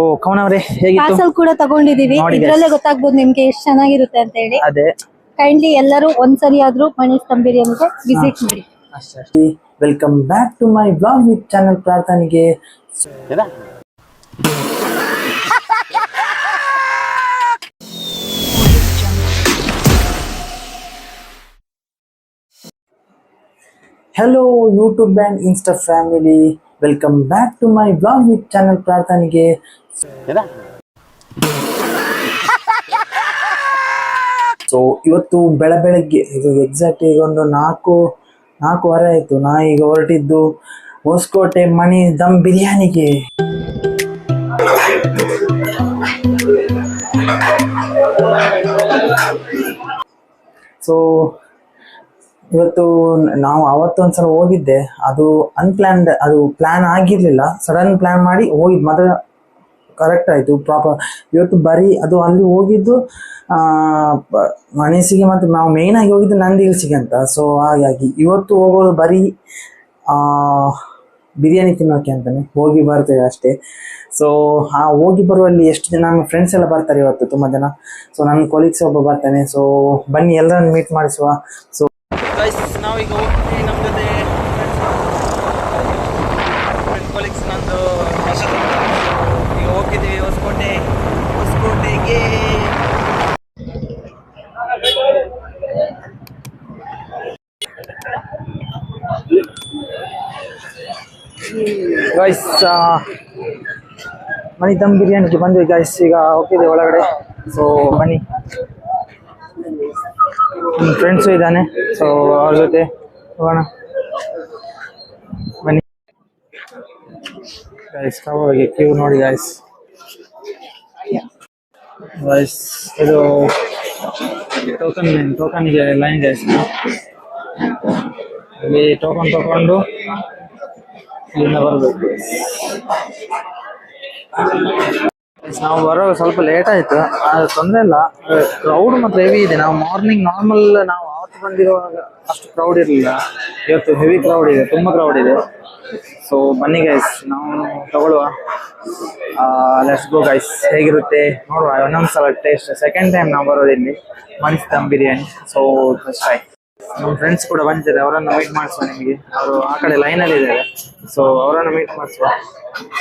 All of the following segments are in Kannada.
ಓ ಕವನ ಅವರೇ ಹೇಗಿತ್ತು? ಪಾರ್ಸಲ್ ಕೂಡ ತಗೊಂಡಿದೀವಿ. ಇದ್ರಲ್ಲೇ ಗೊತ್ತಾಗ್ಬೋದು ನಿಮ್ಗೆ ಎಷ್ಟು ಚೆನ್ನಾಗಿರುತ್ತೆ ಅಂತ ಹೇಳಿ. ಅದೇ ಕೈಂಡ್ಲಿ ಎಲ್ಲರೂ ಒಂದ್ಸರಿ ಆದ್ರೂ ಮನೀಶ್ ದಮ್ ಬಿರಿಯಾನಿಗೆ ವಿಸಿಟ್ ಮಾಡಿ. ಅಷ್ಟೇ. Welcome back to my blog with channel ಪ್ರಾರ್ಥನೆಗೆ. Hello YouTube and Insta family, welcome back to my vlog with channel ಪ್ರಾರ್ಥನೆಗೆ. ಸೊ ಇವತ್ತು ಬೆಳಗ್ಗೆ ಇದು ಎಕ್ಸಾಕ್ಟ್ ಈಗ ಒಂದು ನಾಲ್ಕೂವರೆ ಆಯಿತು. ನಾ ಈಗ ಹೊರಟಿದ್ದು ಹೊಸಕೋಟೆ ಮನೀಶ್ ದಮ್ ಬಿರಿಯಾನಿಗೆ. ಸೊ ಇವತ್ತು ನಾವು ಅವತ್ತೊಂದ್ಸಲ ಹೋಗಿದ್ದೆ, ಅದು ಅನ್ಪ್ಲಾನ್ಡ್, ಅದು ಪ್ಲ್ಯಾನ್ ಆಗಿರಲಿಲ್ಲ, ಸಡನ್ ಪ್ಲ್ಯಾನ್ ಮಾಡಿ ಹೋಗಿದ್ದು, ಮಾತ್ರ ಕರೆಕ್ಟ್ ಆಯಿತು ಪ್ರಾಪರ್. ಇವತ್ತು ಬರೀ ಅದು ಅಲ್ಲಿ ಹೋಗಿದ್ದು ಮನೀಶಿಗೆ, ಮತ್ತು ನಾವು ಮೇಯ್ನಾಗಿ ಹೋಗಿದ್ದು ನಂದಿ ಹಿಲ್ಸಿಗೆ ಅಂತ. ಸೊ ಹಾಗಾಗಿ ಇವತ್ತು ಹೋಗೋದು ಬರೀ ಬಿರಿಯಾನಿ ತಿನ್ನೋಕ್ಕೆ ಅಂತಲೇ ಹೋಗಿ ಬರ್ತೇವೆ ಅಷ್ಟೇ. ಸೊ ಹೋಗಿ ಬರುವಲ್ಲಿ ಎಷ್ಟು ಜನ ನಮ್ಮ ಫ್ರೆಂಡ್ಸ್ ಎಲ್ಲ ಬರ್ತಾರೆ ಇವತ್ತು, ತುಂಬ ಜನ. ಸೊ ನನ್ನ ಕೊಲೀಗ್ಸ್ ಒಬ್ಬ ಬರ್ತಾನೆ. ಸೊ ಬನ್ನಿ ಎಲ್ಲರನ್ನು ಮೀಟ್ ಮಾಡಿಸುವ. ಸೊ ನಾವೀಗ ಹೋಗ್ತೀವಿ, ನಮ್ಮ ಜೊತೆ ಫ್ರೆಂಡ್ ಕೊಲೀಗ್ಸ್ ನಂದು ಈಗ ಹೋಗಿದ್ದೀವಿ ಹೊಸಕೋಟೆಗೆ. ಗೈಸ್ ಮನೀಶ್ ದಮ್ ಬಿರಿಯಾನಿಗೆ ಬಂದ್ವಿ ಗೈಸ್, ಈಗ ಹೋಗ್ತಿದ್ದೆ ಒಳಗಡೆ. ಸೊ ಬನ್ನಿ, ನನ್ನ ಫ್ರೆಂಡ್ಸು ಇದ್ದಾನೆ, ಸೊ ಅವ್ರ ಜೊತೆ ಹೋಗೋಣ ಬನ್ನಿ ಗೈಸ್. ಕವರ್ಗೆ ಕ್ಯೂ ನೋಡಿ ಗೈಸ್. ಇದು ಟೋಕನ್ಗೆ ಲೈನ್ ಗೈಸ್. ಇಲ್ಲಿ ಟೋಕನ್ ತಗೊಂಡು ಇಲ್ಲಿಂದ ಬರಬೇಕು. ನಾವು ಬರೋದು ಸ್ವಲ್ಪ ಲೇಟ್ ಆಯಿತು, ಅದು ತೊಂದರೆ ಇಲ್ಲ. ಕ್ರೌಡ್ ಮತ್ತು ಹೆವಿ ಇದೆ. ನಾವು ಮಾರ್ನಿಂಗ್ ನಾರ್ಮಲ್ ನಾವು ಅವತ್ತು ಬಂದಿರುವಾಗ ಅಷ್ಟು ಕ್ರೌಡ್ ಇರಲಿಲ್ಲ, ಇವತ್ತು ಹೆವಿ ಕ್ರೌಡ್ ಇದೆ, ತುಂಬ ಕ್ರೌಡ್ ಇದೆ. ಸೊ ಬನ್ನಿ ಗೈಸ್, ನಾವು ತಗೊಳ್ಳುವ. Let's go guys. ಹೇಗಿರುತ್ತೆ ನೋಡುವ ಇನ್ನೊಂದು ಸಲ ಟೇಸ್ಟ್. ಸೆಕೆಂಡ್ ಟೈಮ್ ನಾವು ಬರೋದು ಇಲ್ಲಿ ಮನೀಶ್ ದಮ್ ಬಿರಿಯಾನಿ. ಸೊ ಫಸ್ಟ್ ಟೈಮ್ ನಮ್ಮ ಫ್ರೆಂಡ್ಸ್ ಕೂಡ ಬಂದಿದ್ದಾರೆ, ಅವರನ್ನು ಮೀಟ್ ಮಾಡಿಸುವ ನಿಮಗೆ. ಅವರು ಆ ಕಡೆ ಲೈನಲ್ಲಿ ಇದ್ದಾರೆ, ಸೊ ಅವರನ್ನು ಮೀಟ್ ಮಾಡಿಸುವ.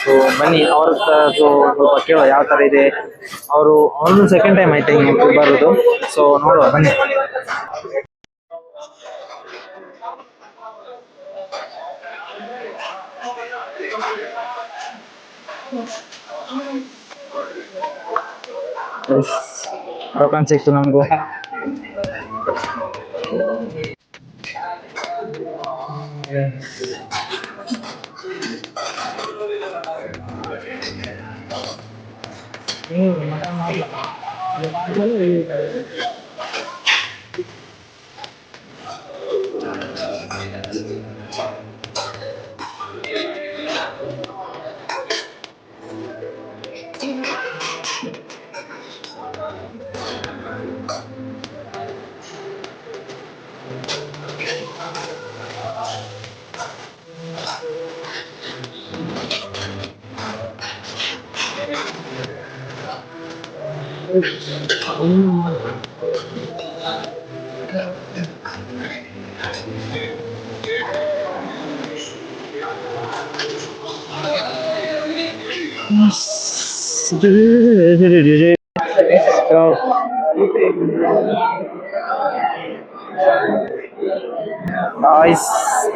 ಸೊ ಬನ್ನಿ ಅವ್ರ ಹತ್ರ ಸ್ವಲ್ಪ ಕೇಳುವ ಯಾವ ಥರ ಇದೆ. ಅವ್ರದ್ದು ಸೆಕೆಂಡ್ ಟೈಮ್ ಆಯ್ತು ಹಿಂಗೆ ಬರೋದು. ಸೊ ನೋಡುವ ಬನ್ನಿ. ಟೋಕನ್ ಸಿಕ್ತು ನಮಗೂ.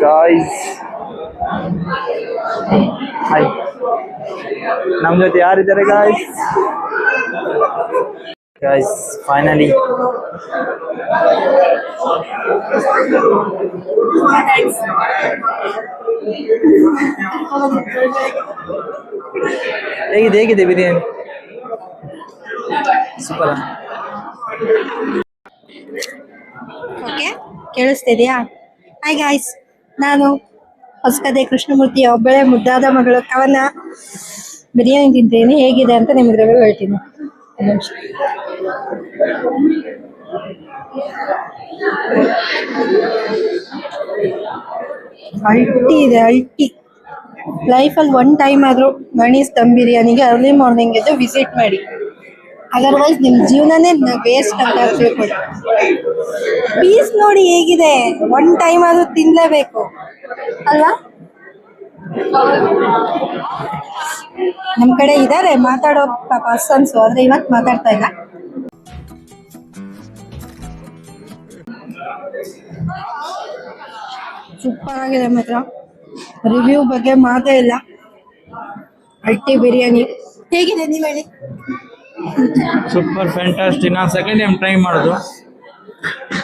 Guys, ಹಾಯ್, ನಮ್ಮ ಜೊತೆ ಯಾರಿದ್ದಾರೆ ಗಾಯ್ಸ್? ಫೈನಲಿ ಹೇಗಿದೆ ಬಿರಿಯಾನಿ? ಸೂಪರ್. ಓಕೆ, ಕೇಳಿಸ್ತಿದ್ಯಾ? ಹಾಯ್ ಗಾಯ್ಸ್, ನಾನು ಹೊಸಕದೆ ಕೃಷ್ಣಮೂರ್ತಿಯ ಒಬ್ಬಳೆ ಮುದ್ದಾದ ಮಗಳು ಕವನ ಬಿರಿಯಾನಿ ತಿಂತೀನಿ. ಹೇಗಿದೆ ಅಂತ ನಿಮಗೆ ರಿವ್ಯೂ ಹೇಳ್ತೀನಿ. ಅಲ್ಟಿ ಇದೆ, ಅಲ್ಟಿ. ಲೈಫಲ್ಲಿ ಒನ್ ಟೈಮ್ ಆದ್ರೂ ಮಣೀಸ್ ದಮ್ ಬಿರಿಯಾನಿಗೆ ಅರ್ಲಿ ಮಾರ್ನಿಂಗ್ ಎದ್ದು ವಿಸಿಟ್ ಮಾಡಿ. ಅದರ್ವೈಸ್ ನಿಮ್ ಜೀವನನೇ ವೇಸ್ಟ್ ಅಂತ ತಿಳ್ಕೊಳ್ಳಿ. ಪೀಸ್ ನೋಡಿ ಹೇಗಿದೆ, ಒನ್ ಟೈಮ್ ಆದ್ರೂ ತಿನ್ಲೇಬೇಕು ಅಲ್ವಾ? ನಮ್ ಕಡೆ ಇದಾರೆ ಮಾತಾಡೋ ಪರ್ಸನ್ಸ್, ಆದ್ರೆ ಇವತ್ತು ಮಾತಾಡ್ತಾ ಇಲ್ಲ. ಸೂಪರ್ ಆಗಿದೆ ಮಾತ್ರ, ರಿವ್ಯೂ ಬಗ್ಗೆ ಮಾತೇ ಇಲ್ಲ. ಅಟ್ಟಿ ಬಿರಿಯಾನಿ ಹೇಗಿದೆ ನೀವು ಹೇಳಿ? Super fantastic. ನಾನು ಸೆಕೆಂಡ್ ಟೈಮ್ ಟ್ರೈ ಮಾಡೋದು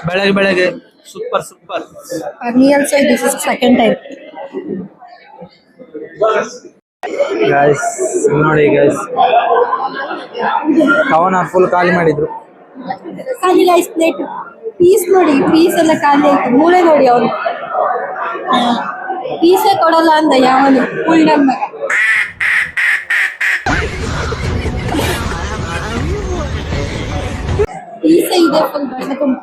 ಬೆಳಗ್ಗೆ super. Me also this is second time. Guys ನೋಡಿ ಗೈಸ್, ಕವನ ಫುಲ್ ಖಾಲಿ ಮಾಡಿದ್ರು. ಖಾಲಿ ರೈಸ್ ಪ್ಲೇಟ್, ಪೀಸ್ ನೋಡಿ, ಪೀಸ್ ಎಲ್ಲ ಖಾಲಿ ಆಯ್ತು. ಮೂಳೆ ನೋಡಿ, ಅವನು ಪೀಸೇ ಕೊಡಲ್ಲ ಅಂದ ಯಾವನು ಫುಲ್ ನಮ್ಮ ಪೀಸೇ ಇದೆ ಫುಲ್ ಬಣ್ಣ ತುಂಬ.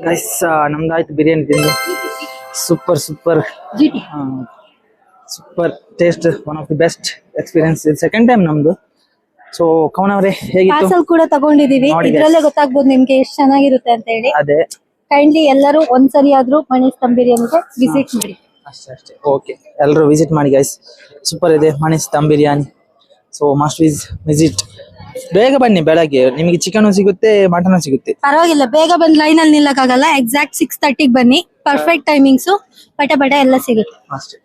ಗೈಸ್ ನಮ್ದಾಯ್ತು ಬಿರಿಯಾನಿ ತಿಂದು. ಸೂಪರ್ ಜಿಟಿ super taste, one of the best experience. ಇದು ಸೆಕೆಂಡ್ ಟೈಮ್ ನಮ್ದು. ಸೊ ಕವನ ಅವರೇ ಹೇಗಿತ್ತು? ಪಾರ್ಸಲ್ ಕೂಡ ತಗೊಂಡಿದೀವಿ, ನೋಡಿ guys. ಇದ್ರಲ್ಲೇ ಗೊತ್ತಾಗ್ಬೋದು ನಿಮ್ಗೆ ಎಷ್ಟು ಚೆನ್ನಾಗಿರುತ್ತೆ ಅಂತ ಹೇಳಿ. ಅದೇ ಕೈಂಡ್ಲಿ ಎಲ್ಲರೂ ಒಂದ್ಸರಿ ಆದ್ರೂ ಮಣೀಸ್ ದಮ್ ಬಿರಿಯಾನಿಗೆ ವಿಸಿಟ್ ಮಾಡಿ. ಅಷ್ಟೇ. ಓಕೆ, ಎಲ್ಲರೂ ವಿಸಿಟ್ ಮಾಡಿ ಗೈಸ್, ಸೂಪರ್ ಇದೆ Mani's dum biryani. So must visit. ಬೇಗ ಬನ್ನಿ, ಬೆಳಗ್ಗೆ ನಿಮಗೆ ಚಿಕನ್ ಸಿಗುತ್ತೆ, ಮಟನ್ ಸಿಗುತ್ತೆ. ಪರವಾಗಿಲ್ಲ, ಬೇಗ ಬಂದ್ ಲೈನ್ ಅಲ್ಲಿ ನಿಲ್ಲಕ್ಕಾಗಲ್ಲ. ಎಕ್ಸಾಕ್ಟ್ 6:30 ಬನ್ನಿ, ಪರ್ಫೆಕ್ಟ್ ಟೈಮಿಂಗ್ಸು, ಬಟ ಎಲ್ಲ ಸಿಗುತ್ತೆ. ಅಷ್ಟೇ.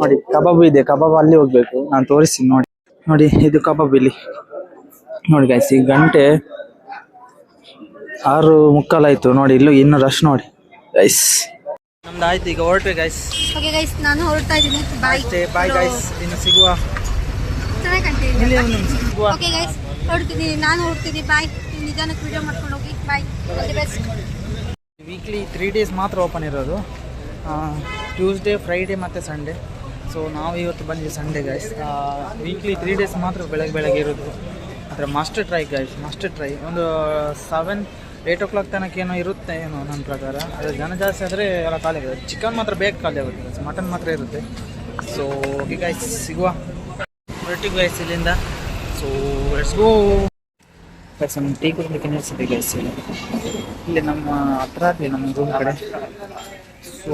ನೋಡಿ ಕಬಾಬ್ ಇದೆ, ಕಬಾಬ್ ಅಲ್ಲಿ ಹೋಗ್ಬೇಕು, ನಾನು ತೋರಿಸ್ತೀನಿ. ನೋಡಿ ಇದು ಕಬಾಬ್ ಇಲ್ಲಿ ನೋಡಿ ಗೈಸ್. ಈ ಗಂಟೆ 6:45 ಆಯ್ತು ನೋಡಿ, ಇನ್ನು ರಶ್ ನೋಡಿ ಗೈಸ್. ನಮ್ದು ಆಯ್ತು, ಈಗ ಹೊರಟ್ವಿ ಗೈಸ್. ಓಕೆ ಗೈಸ್, ನಾನು ಹೊರಡ್ತಾ ಇದ್ದೀನಿ. ಬಾಯ್ ಗೈಸ್, ಇನ್ನು ಸಿಗುವ. ಓಕೆ ಗೈಸ್, ಹೊರಡ್ತಿದ್ದೀನಿ, ನಾನು ಹೊರಡ್ತಿದ್ದೀನಿ. ಬಾಯ್. ನೀವು ನಿಧಾನಕ್ಕೆ ವಿಡಿಯೋ ಮಾಡ್ಕೊಂಡು ಹೋಗಿ. Bye, all the best. Weekly 3 days ಮಾತ್ರ ಓಪನ್ ಇರೋದು, ಟ್ಯೂಸ್ಡೇ, ಫ್ರೈಡೇ ಮತ್ತು ಸಂಡೇ. ಸೊ ನಾವು ಇವತ್ತು ಬಂದಿದ್ದೀವಿ ಸಂಡೇ ಗೈಸ್. ವೀಕ್ಲಿ 3 days ಮಾತ್ರ ಬೆಳಗ್ಗೆ ಇರೋದು. ಆದರೆ must try guys, must try. ಒಂದು 7-8 o'clock ತನಕ ಏನೋ ಇರುತ್ತೆ ಏನೋ ನನ್ನ ಪ್ರಕಾರ. ಅದೇ ಜನ ಜಾಸ್ತಿ ಆದರೆ ಎಲ್ಲ ಖಾಲಿ ಆಗುತ್ತೆ. ಚಿಕನ್ ಮಾತ್ರ ಬೇಗ ಖಾಲಿ ಆಗುತ್ತೆ ಗೈಸ್, ಮಟನ್ ಮಾತ್ರ ಇರುತ್ತೆ. ಸೊ ಓಕೆ ಗೈಸ್, ಸಿಗುವ. ಹೊರಟಿಗೆ ಗೈಸ್ ಇಲ್ಲಿಂದ. So let's go guys. ನಮ್ಮ ಟೀ ಕುಡಿಲಿಕ್ಕೆ ನಿಲ್ಸಿದೆ ಗೈಸ್ ಇಲ್ಲಿ ನಮ್ಮ ಹತ್ರ ಆಗಲಿ, ನಮ್ಮ ರೂಮ್ ಕಡೆ. ಸೊ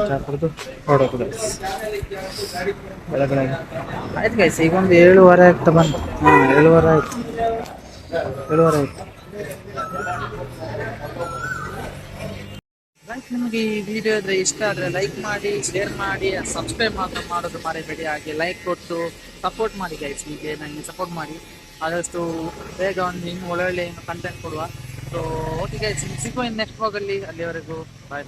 ಚಾ ಕುಡಿದು ಹೊರಡೋದು ಗೈಸ್ ಬೆಳಗ್ಗೆ. ಆಯ್ತು ಗೈಸ್, ಈಗ ಒಂದು 7:15 ಆಗ್ತಾ ಬಂತು. 7:15 ಆಯ್ತು. ಗೈಸ್, ನಿಮಗೆ ಈ ವಿಡಿಯೋ ಇದ್ರೆ ಇಷ್ಟ ಆದರೆ ಲೈಕ್ ಮಾಡಿ, ಶೇರ್ ಮಾಡಿ, ಸಬ್ಸ್ಕ್ರೈಬ್ ಮಾಡೋದು ಮರಿಬೇಡಿ. ಹಾಗೆ ಲೈಕ್ ಕೊಟ್ಟು ಸಪೋರ್ಟ್ ಮಾಡಿ ಗೈಸ್. ಹೀಗೆ ನನಗೆ ಸಪೋರ್ಟ್ ಮಾಡಿ, ಆದಷ್ಟು ಬೇಗ ಒಂದು ಇನ್ನು ಒಳ್ಳೊಳ್ಳೆ ಕಂಟೆಂಟ್ ಕೊಡುವ. ಸೊ ಓಕೆ ಗೈಸ್, ಸಿಗುವ ನೆಕ್ಸ್ಟ್ ವ್ಲಾಗಲ್ಲಿ. ಅಲ್ಲಿವರೆಗೂ ಬಾಯ್.